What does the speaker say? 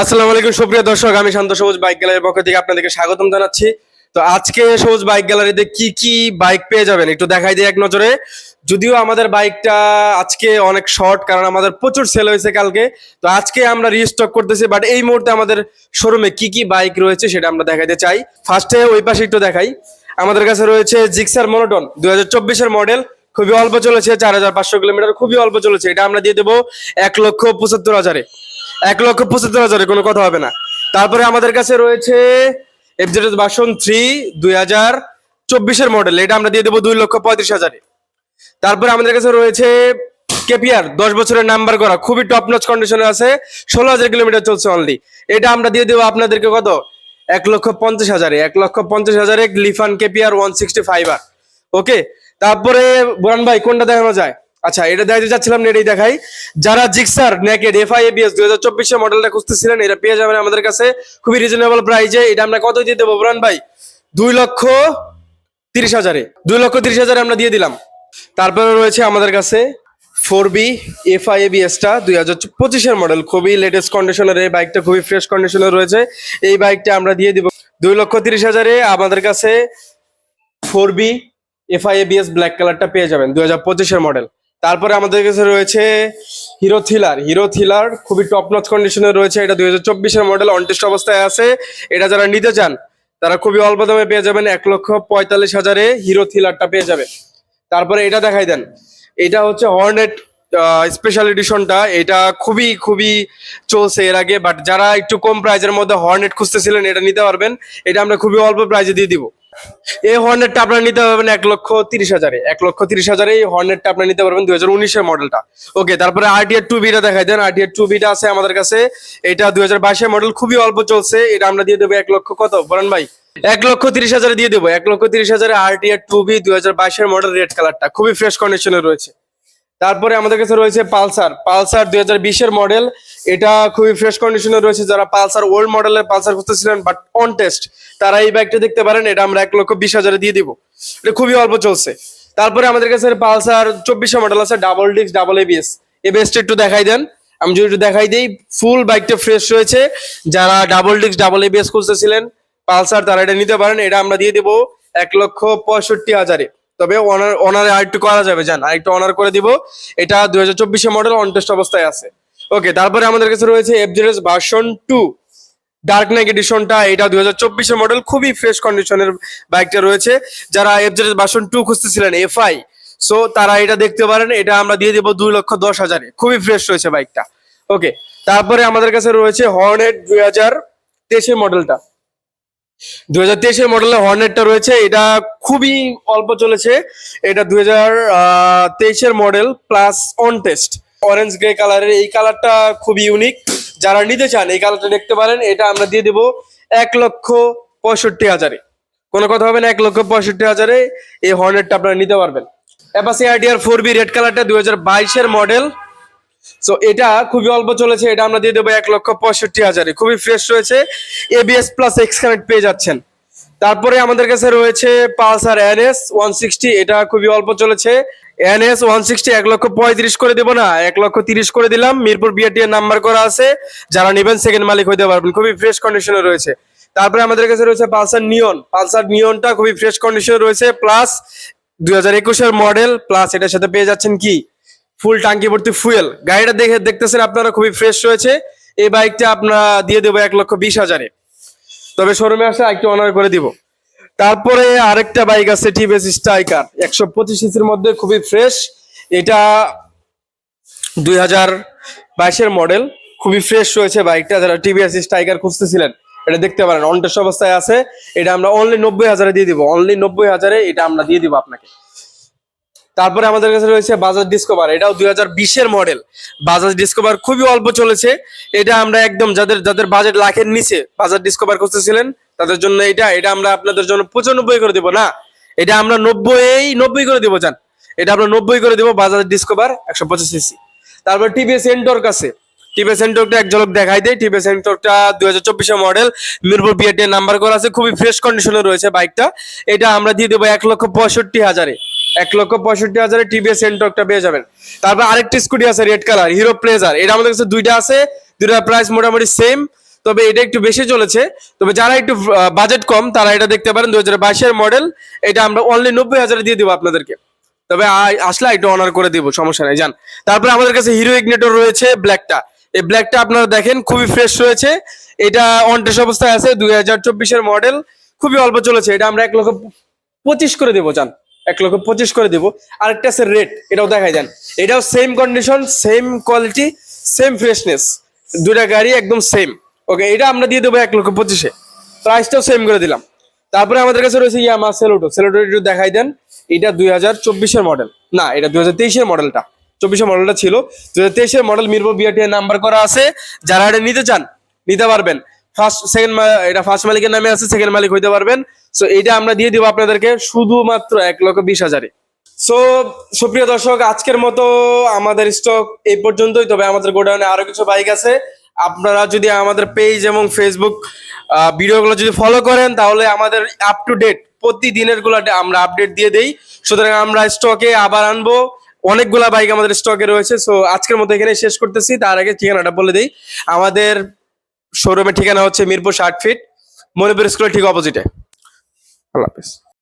আসসালামু আলাইকুম সুপ্রিয় দর্শক, আমি শান্ত সবুজ বাইক গ্যালারির পক্ষ থেকে আপনাদেরকে স্বাগতম জানাচ্ছি। তো আজকে সবুজ বাইক গ্যালারিতে কি কি বাইক পেয়ে যাবেন একটু দেখাই দিই এক নজরে। যদিও আমাদের বাইকটা আজকে অনেক শর্ট, কারণ আমাদের প্রচুর সেল হয়েছে কালকে। তো আজকে আমরা রিস্টক করতেছি, বাট এই মুহূর্তে আমাদের শোরুমে কি কি বাইক রয়েছে সেটা আমরা দেখাইতে চাই। ফার্স্টে ওই পাশে একটু দেখাই। আমাদের কাছে রয়েছে জিক্সার মনোটন 2024-এর মডেল, খুবই অল্প চলেছে, 4500 কিলোমিটার, খুবই অল্প চলেছে। এটা আমরা দিয়ে দেবো 1,75,000-এ। 1,75,000-এ, কোনো কথা হবে না। তারপরে আমাদের কাছে রয়েছে এফজেড ভার্সন 3 2024-এর মডেল, এটা আমরা দিয়ে দেবো 2,35,000-এ। তারপরে আমাদের কাছে রয়েছে কেপিআর 10 বছরের নাম্বার করা, খুবই টপ নচ কন্ডিশনে আছে, 16,000 কিলোমিটার চলছে অনলি। এটা আমরা দিয়ে দেবো আপনাদেরকে কত, 1,50,000-এ। 1,50,000-এ লিফান কেপিআর 165R। ওকে, তারপরে বোরান ভাই কোনটা দেখানো যায়? আচ্ছা, এটা দেখাতে চাচ্ছিলাম না, এটাই দেখাই। যারা জিক্সার নেকেড এফআই এবিএস 2024-এর মডেলটা খুঁজতেছিলেন, এটা পেয়ে যাবেন আমাদের কাছে খুবই রিজনেবল প্রাইসে। এটা আমরা কত দিয়ে দেবো বোরান ভাই? 2,30,000-এ। 2,30,000-এ আমরা দিয়ে দিলাম। তারপরে রয়েছে আমাদের কাছে 4B এফআই এবিএসটা 2025-এর মডেল, খুবই লেটেস্ট কন্ডিশনের। এই বাইকটা খুবই ফ্রেশ কন্ডিশনে রয়েছে। এই বাইকটা আমরা দিয়ে দিব 2,30,000-এ। আমাদের কাছে 4B এফআই এবিএস ব্ল্যাক কালারটা পেয়ে যাবেন, 2025-এর মডেল। তারপরে আমাদের কাছে রয়েছে হিরো থ্রিলার। হিরো থ্রিলার খুবই টপ নচ কন্ডিশনে রয়েছে, এটা 2024-এর মডেল, অনটেস্ট অবস্থায় আছে। এটা যারা নিতে চান তারা খুবই অল্প দামে পেয়ে যাবেন, 1,45,000-এ হিরো থ্রিলারটা পেয়ে যাবে। তারপরে এটা দেখাই দেন, এটা হচ্ছে হর্নেট স্পেশাল এডিশনটা। এটা খুবই খুবই চলছে এর আগে, বাট যারা একটু কম প্রাইজের মধ্যে হর্নেট খুঁজতেছিলেন এটা নিতে পারবেন। এটা আমরা খুবই অল্প প্রাইজে দিয়ে দিব। এই হর্নেটটা আপনারা নিতে পারবেন 1,30,000-এ। 1,30,000-এ এই হর্নেটটা আপনারা নিতে পারবেন, 2019-এর মডেলটা। ওকে, তারপরে আরটিআর 2B-টা দেখাই দেন। আরটিআর 2B-টা আছে আমাদের কাছে, এটা 2022-এর মডেল, খুবই অল্প চলছে। এটা আমরা দিয়ে দেবো 1 লক্ষ, কত বলেন ভাই? 1,30,000-এ দিয়ে দেবো। 1,30,000-এ আরটিআর 2B 2022-এর মডেল, রেড কালারটা, খুবই ফ্রেশ কন্ডিশনে রয়েছে। তারপরে আমাদের কাছে রয়েছে পালসার। পালসার 2020-এর মডেল, এটা খুবই ফ্রেশ কন্ডিশনে রয়েছে। যারা পালসার ওল্ড মডেলের পালসার খুঁজতেছিলেন বাট অন টেস্ট, তারা এই বাইকটা দেখতে পারেন। এটা আমরা 1,20,000-এ দিয়ে দিব। এটা খুবই অল্প চলছে। তারপরে আমাদের কাছে পালসার 24-এর মডেল আছে, ডাবল ডিস্ক ডাবল এবিএস। এবিএসটা একটু দেখাই দেন, আমি যদি একটু দেখাই দিই। ফুল বাইকটা ফ্রেশ রয়েছে। যারা ডাবল ডিস্ক ডাবল এবিএস খুঁজতেছিলেন পালসার, তারা এটা নিতে পারেন। এটা আমরা দিয়ে দেবো 1,65,000-এ। তবে অনারে আরেকটু করা যাবে, জান, আরেকটু অনার করে দিব। এটা 2024-এর মডেল, অন টেস্ট অবস্থায় আছে। ওকে, তারপরে আমাদের কাছে রয়েছে এফজেড ভার্সন 2 ডার্ক নাইট এডিশনটা, এটা 2024-এর মডেল, খুবই ফ্রেশ কন্ডিশনের বাইকটা রয়েছে। যারা এফজেড ভার্সন 2 খুঁজতেছিলেন এফআই, সো তারা এটা দেখতে পারেন। এটা আমরা দিয়ে দেবো 2,10,000-এ, খুবই ফ্রেশ রয়েছে বাইকটা। ওকে, তারপরে আমাদের কাছে রয়েছে হর্নেট 2023-এর মডেলটা। 2023-এর মডেলের হর্নেটটা রয়েছে, এটা খুবই অল্প চলেছে। এটা 2023-এর model plus on test, orange grey কালারের। এই কালারটা খুবই ইউনিক, যারা নিতে চান এই কালারটা দেখতে পারেন। এটা আমরা দিয়ে দেবো 1,65,000-এ। কোনো কথা হবে না, 1,65,000-এ এই হর্নেটটা আপনারা নিতে পারবেন। অ্যাপাচি আরটিআর 4B রেড কালারটা 2022-এর মডেল, সো এটা খুবই অল্প চলেছে। এটা আমরা দিয়ে দেবো 1,65,000-এ, খুবই ফ্রেশ রয়েছে। এবিএস প্লাস এক্স কানেক্ট পেয়ে যাচ্ছেন। তারপরে আমাদের কাছে রয়েছে পালসার এনএস 160, এটা খুবই অল্প চলেছে। এনএস 160 1,35,000 করে দেবো না, 1,30,000 করে দিলাম। মিরপুর বিআরটিএর নাম্বার করা আছে, যারা নেবেন সেকেন্ড মালিক হইতে পারবেন, খুবই ফ্রেশ কন্ডিশনে রয়েছে। তারপরে আমাদের কাছে রয়েছে পালসার নিয়ন। পালসার নিয়নটা খুবই ফ্রেশ কন্ডিশনে রয়েছে, প্লাস 2021-এর মডেল, প্লাস এটার সাথে পেয়ে যাচ্ছেন কি, ফুল টাঙ্কি ভর্তি ফুয়েল। গাড়িটা দেখতেছেন আপনারা, খুবই ফ্রেশ রয়েছে। এই বাইকটা আপনারা দিয়ে দেবো 1,20,000-এ, তবে শোরুমে আসলে একটু অনার করে দিব। তারপরে আরেকটা বাইক আছে টিভিএস স্ট্রাইকার 125 সিসির মধ্যে, খুবই ফ্রেশ। এটা 2022-এর মডেল, খুবই ফ্রেশ রয়েছে বাইকটা। যারা টিভিএস স্ট্রাইকার খুঁজতেছিলেন এটা দেখতে পারেন, অন টেস্ট অবস্থায় আছে। এটা আমরা অনলি 90,000-এ দিয়ে দিব, অনলি 90,000-এ এটা আমরা দিয়ে দিব আপনাকে। তারপরে আমাদের কাছে রয়েছে বাজাজ ডিসকভার, এটাও 2020-এর মডেল। বাজাজ ডিসকভার খুবই অল্প চলেছে। এটা আমরা একদম যাদের যাদের বাজেট লাখের নিচে বাজাজ ডিসকভার খুঁজতেছিলেন তাদের জন্য এটা আমরা আপনাদের জন্য 95 করে দিব না, এটা আমরা 90 করে দিব জান। এটা আমরা 90 করে দিব, বাজাজ ডিসকভার 125 সিসি। তারপর টিভিএস এন্টর্ক আছে। টিভিএস এন্টর্কটা এক ঝলক দেখাই দেয়। টিভিএস এন্টর্কটা 2024-এর মডেল, মিরপুর বিআরটিএর নাম্বার করা আছে, খুবই ফ্রেশ কন্ডিশনে রয়েছে বাইকটা। এটা আমরা দিয়ে দেবো 1,65,000-এ। 1,65,000-এ টিভিএস এন্টর্কটা পেয়ে যাবেন। তারপর আরেকটি স্কুটি আছে রেড কালার, হিরো প্লেজার। এটা আমাদের কাছে দুইটা আছে, দুইটা প্রাইস মোটামুটি সেম। তবে এটা একটু বেশি চলেছে। তবে যারা একটু বাজেট কম তারা এটা দেখতে পারেন, 2022-এর মডেল। এটা আমরা অনলি 90,000 দিয়ে দিব আপনাদেরকে। তবে আসলে একটু অনার করে দিব, সমস্যা নেই, যান। তারপরে আমাদের কাছে হিরো ইগনিটর রয়েছে ব্ল্যাকটা। এই ব্ল্যাকটা আপনারা দেখেন খুবই ফ্রেশ রয়েছে। এটা অন টেস্ট অবস্থায় আছে, 2024-এর মডেল, খুবই অল্প চলেছে। এটা আমরা 1,25,000 করে দেবো, যান, 1,25,000 করে দিব। আরেকটা আছে রেড, এটাও দেখাই যান। এটাও same condition, same quality, same freshness, দুইটা গাড়ি একদম সেম। ওকে, এটা আমরা দিয়ে দেবো 1,25,000, প্রাইসটাও সেম করে দিলাম। তারপরে আমাদের কাছে রয়েছে ইয়ামা সেলোটো। সেলোটো একটু দেখাই দেন। এটা 2024-এর মডেল না, এটা 2023-এর মডেলটা। 24-এর মডেলটা ছিল, 2023-এর মডেল, মিরবো বিআরটিআই নাম্বার করা আছে। যারা এটা নিতে চান নিতে পারবেন। এটা ফার্স্ট মালিকের নামে আছে, সেকেন্ড মালিক হইতে পারবেন। সো এটা আমরা দিয়ে দিব আপনাদেরকে শুধুমাত্র 1,20,000-এ। সো সুপ্রিয় দর্শক, আজকের মতো আমাদের স্টক এই পর্যন্তই। তবে আমাদের গোডাউনে আরো কিছু বাইক আছে। আপনারা যদি আমাদের পেজ এবং ফেসবুক ভিডিওগুলো যদি ফলো করেন, তাহলে আমাদের আপ টু ডেট প্রতিদিনের গুলো আমরা আপডেট দিয়ে দেই। সুতরাং আমরা স্টকে আবার আনবো, অনেকগুলা বাইক আমাদের স্টকে রয়েছে। সো আজকের মতো এখানে শেষ করতেছি। তার আগে ঠিকানাটা বলে দিই। আমাদের শোরুমের ঠিকানা হচ্ছে মিরপুর 60 ফিট, মণিপুর স্কুলের ঠিক অপোজিটে। আল্লাহ হাফেজ।